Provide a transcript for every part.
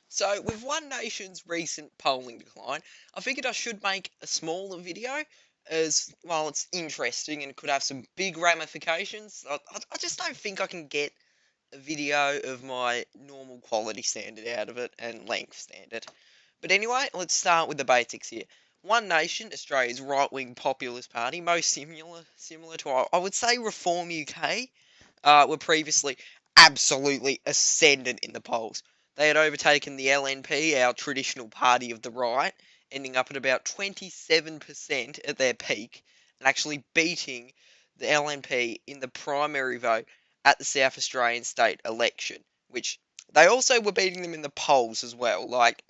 So, with One Nation's recent polling decline, I figured I should make a smaller video as, well, it's interesting and could have some big ramifications. I just don't think I can get a video of my normal quality standard out of it and length standard. But anyway, let's start with the basics here. One Nation, Australia's right-wing populist party, most similar to, I would say, Reform UK, were previously absolutely ascendant in the polls. They had overtaken the LNP, our traditional party of the right, ending up at about 27% at their peak, and actually beating the LNP in the primary vote at the South Australian state election, which they also were beating them in the polls as well. Like,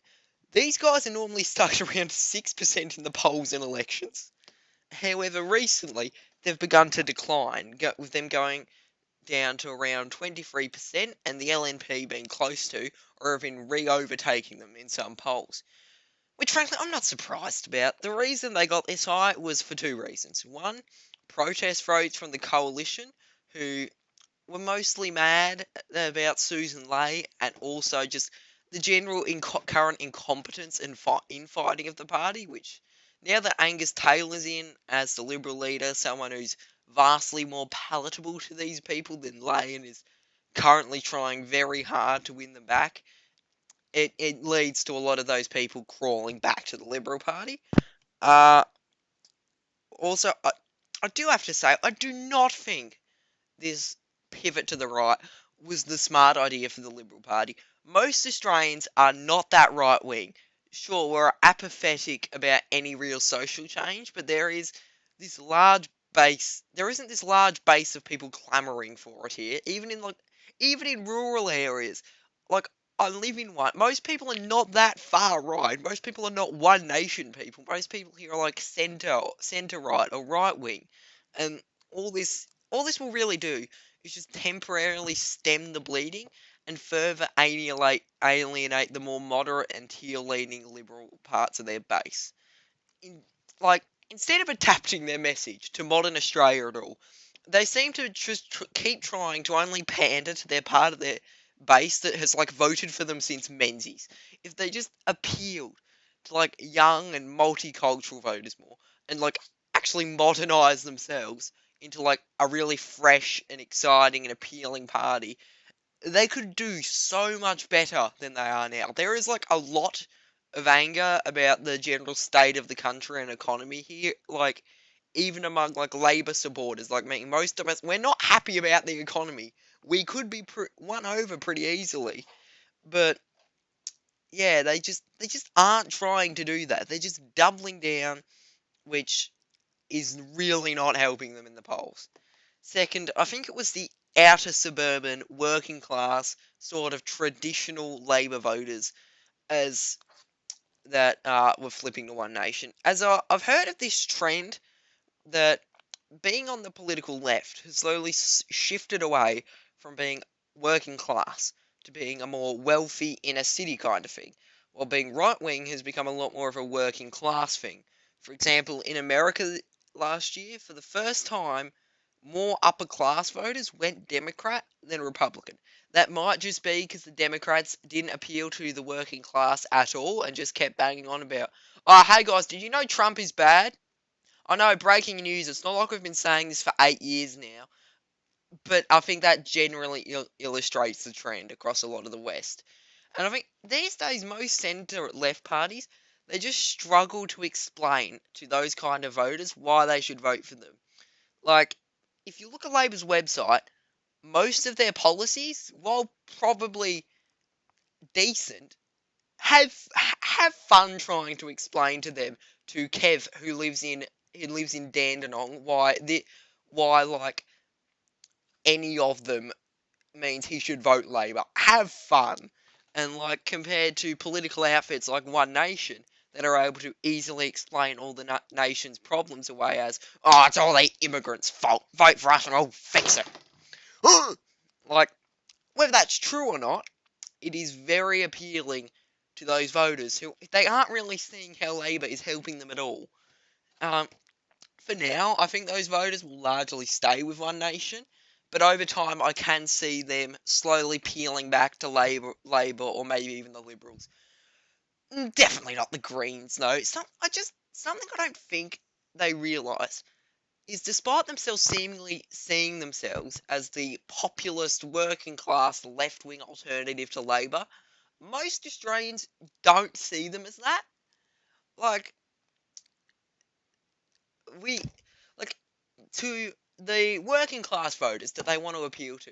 these guys are normally stuck around 6% in the polls in elections. However, recently, they've begun to decline, with them going down to around 23%, and the LNP being close to, or even re-overtaking them in some polls. Which, frankly, I'm not surprised about. The reason they got this high was for two reasons. One, protest votes from the coalition, who were mostly mad about Susan Ley, and also just the general current incompetence and infighting of the party, which now that Angus Taylor's in as the Liberal leader, someone who's vastly more palatable to these people than Ley and is currently trying very hard to win them back, it leads to a lot of those people crawling back to the Liberal Party. Uh, Also, I do have to say, I do not think this pivot to the right was the smart idea for the Liberal Party. Most Australians are not that right wing. Sure, we're apathetic about any real social change, but there is this large base. There isn't this large base of people clamouring for it here, even in rural areas. Like, I live in one. Most people are not that far right. Most people are not One Nation people. Most people here are like centre right or right wing, and all this will really do is just temporarily stem the bleeding and further alienate the more moderate and teal-leaning liberal parts of their base. In, like, instead of adapting their message to modern Australia at all, they seem to just keep trying to only pander to their part of their base that has, like, voted for them since Menzies. If they just appealed to, like, young and multicultural voters more, and, like, actually modernise themselves into, like, a really fresh and exciting and appealing party, they could do so much better than they are now. There is, like, a lot of anger about the general state of the country and economy here, like, even among, like, Labour supporters, like me. Most of us, we're not happy about the economy. We could be won over pretty easily, but yeah, they just aren't trying to do that. They're just doubling down, which is really not helping them in the polls. Second, I think it was the outer suburban, working class, sort of traditional Labour voters as that were flipping to One Nation. As I've heard of this trend that being on the political left has slowly shifted away from being working class to being a more wealthy inner city kind of thing, while being right wing has become a lot more of a working class thing. For example, in America last year, for the first time, more upper class voters went Democrat than Republican. That might just be because the Democrats didn't appeal to the working class at all and just kept banging on about, oh, hey guys, did you know Trump is bad? I know, breaking news, it's not like we've been saying this for 8 years now, but I think that generally illustrates the trend across a lot of the West. And I think these days, most centre-left parties, they just struggle to explain to those kind of voters why they should vote for them. Like, if you look at Labor's website, most of their policies, while probably decent, have fun trying to explain to them, to Kev who lives in Dandenong, why like any of them means he should vote Labor. Have fun. And like compared to political outfits like One Nation that are able to easily explain all the nation's problems away as, oh, it's all the immigrants' fault. Vote for us and we'll fix it. Like, whether that's true or not, it is very appealing to those voters who they aren't really seeing how Labor is helping them at all. Um, for now, I think those voters will largely stay with One Nation, but over time I can see them slowly peeling back to Labour, or maybe even the Liberals. Definitely not the Greens, no. Something I don't think they realise is, despite themselves seemingly seeing themselves as the populist, working class, left wing alternative to Labour, most Australians don't see them as that. Like, we, like, to the working class voters that they want to appeal to,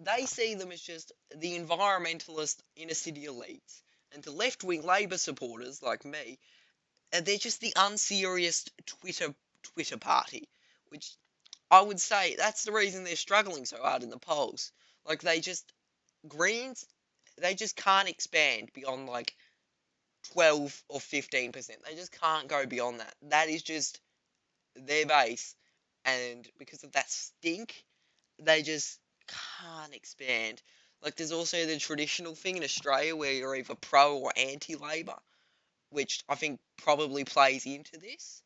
they see them as just the environmentalist inner city elites. And to left wing Labour supporters like me, they're just the unserious Twitter party, which I would say that's the reason they're struggling so hard in the polls. Like, Greens, they just can't expand beyond like 12 or 15%. They just can't go beyond that. That is just their base, and because of that stink, they just can't expand. Like, there's also the traditional thing in Australia where you're either pro or anti-Labor, which I think probably plays into this.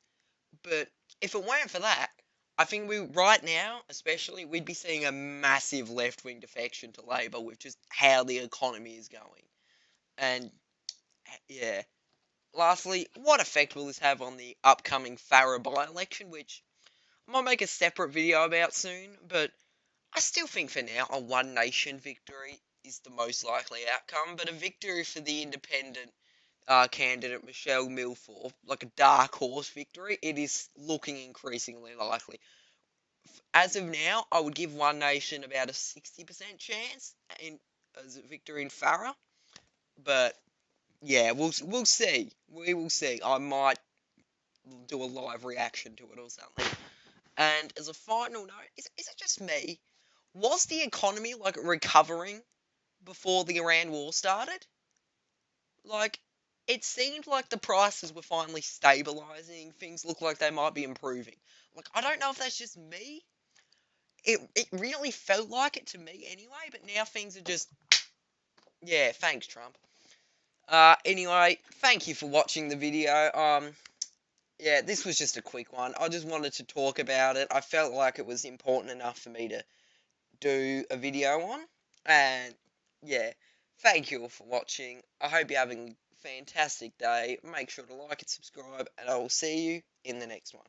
But if it weren't for that, I think right now, especially, we'd be seeing a massive left-wing defection to Labor with just how the economy is going. And yeah. Lastly, what effect will this have on the upcoming Farrer by-election, which I might make a separate video about soon, but I still think for now a One Nation victory is the most likely outcome, but a victory for the independent candidate Michelle Milford, like a dark horse victory, it is looking increasingly likely. As of now, I would give One Nation about a 60% chance as a victory in Farrer, but yeah, we'll see. We will see. I might do a live reaction to it or something. And as a final note, is it just me? Was the economy like recovering before the Iran war started? Like, it seemed like the prices were finally stabilizing. Things look like they might be improving. Like, I don't know if that's just me. It really felt like it to me anyway, but now things are just, yeah, thanks, Trump. Anyway, thank you for watching the video. Yeah, this was just a quick one. I just wanted to talk about it. I felt like it was important enough for me to do a video on. And yeah, thank you all for watching. I hope you're having a fantastic day. Make sure to like and subscribe, and I will see you in the next one.